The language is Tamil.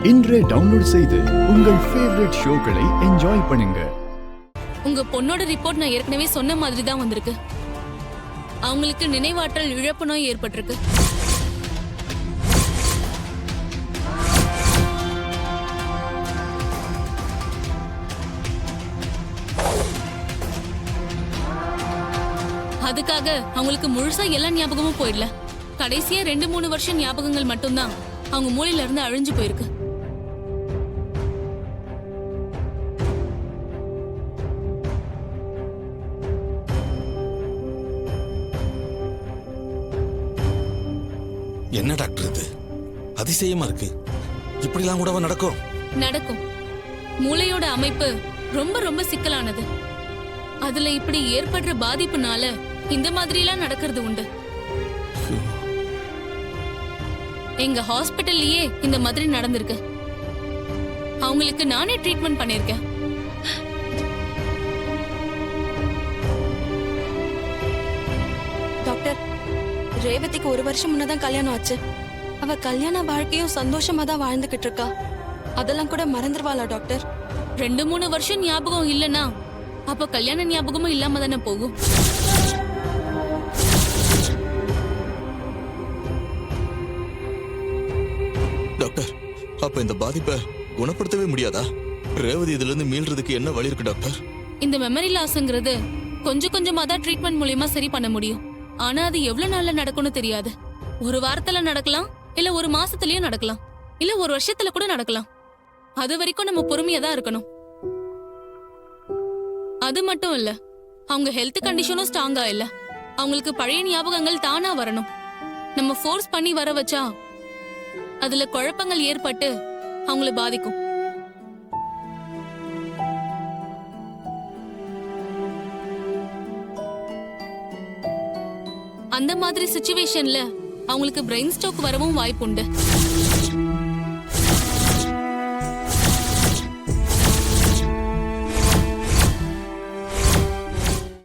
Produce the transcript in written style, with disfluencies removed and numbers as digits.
இன்றே டவுன்லோட் செய்து உங்கள் ஃபேவரட் ஷோக்களை என்ஜாய் பண்ணுங்க. உங்க பொண்ணோட ரிப்போர்ட் நான் ஏற்கனவே சொன்ன மாதிரி தான் வந்திருக்கு. அவங்களுக்கு நினைவாற்றல் இழப்பு நோய் ஏற்பட்டிருக்கு. அதுக்காக அவங்களுக்கு முழுசா எல்லா ஞாபகமும் போயிடல. கடைசியா 2-3 வருஷம் ஞாபகங்கள் மட்டும்தான் அவங்க மூளையில இருந்து அழிஞ்சு போயிருக்கு. என்ன டாக்டர் இது? அதிசயமா இருக்கு. இப்படிலாம் கூட நடக்கும்? நடக்கும். மூளையோட அமைப்பு ரொம்ப ரொம்ப சிக்கலானது. அதுல இப்படி ஏற்படுற பாதிப்புனால இந்த மாதிரி எல்லாம் நடக்கிறது உண்டு. எங்க ஹாஸ்பிட்டல்லயே இந்த மாதிரி நடந்திருக்கு. அவங்களுக்கு நானே ட்ரீட்மெண்ட் பண்ணிருக்கேன். டாக்டர், ரேவதிக்கு 1 வருஷம் முன்னதான் கல்யாணம் ஆச்சு. அவ கல்யாண வாழ்க்கையும் சந்தோஷமா தான் வாழ்ந்துகிட்டு இருக்கா. அதெல்லாம் கூட மறந்துடுவாளா டாக்டர்? 2-3 வருஷம் ஞாபகம் இல்லனா அப்ப கல்யாண ஞாபகமும் இல்லாம தானே போகும். டாக்டர், அப்ப இந்த பாதிப்பை குணப்படுத்தவே முடியாதா? ரேவதி இதுல இருந்து மீள்றதுக்கு என்ன வழி இருக்கு டாக்டர்? இந்த மெமரி லாஸ்ங்கிறது கொஞ்சம் கொஞ்சமா தான் ட்ரீட்மெண்ட் மூலமா சரி பண்ண முடியும். ஆனா அது எவ்வளவு நாள்ல நடக்கும்னு தெரியாது. 1 வாரத்துல நடக்கலாம், இல்ல 1 மாசத்துலயும் நடக்கலாம், இல்ல 1 வருஷத்துல கூட நடக்கலாம். அது வரைக்கும் நம்ம பொறுமையா தான் இருக்கணும். அது மட்டும் இல்ல, அவங்க ஹெல்த் கண்டிஷனும் ஸ்ட்ராங்கா இல்ல. அவங்களுக்கு பழைய ஞாபகங்கள் தானா வரணும். நம்ம ஃபோர்ஸ் பண்ணி வர வச்சா அதுல குழப்பங்கள் ஏற்பட்டு அவங்கள பாதிக்கும். அந்த மாதிரி சிச்சுவேஷன்ல அவங்களுக்கு பிரெயின் ஸ்ட்ரோக் வரவும் வாய்ப்புண்டு.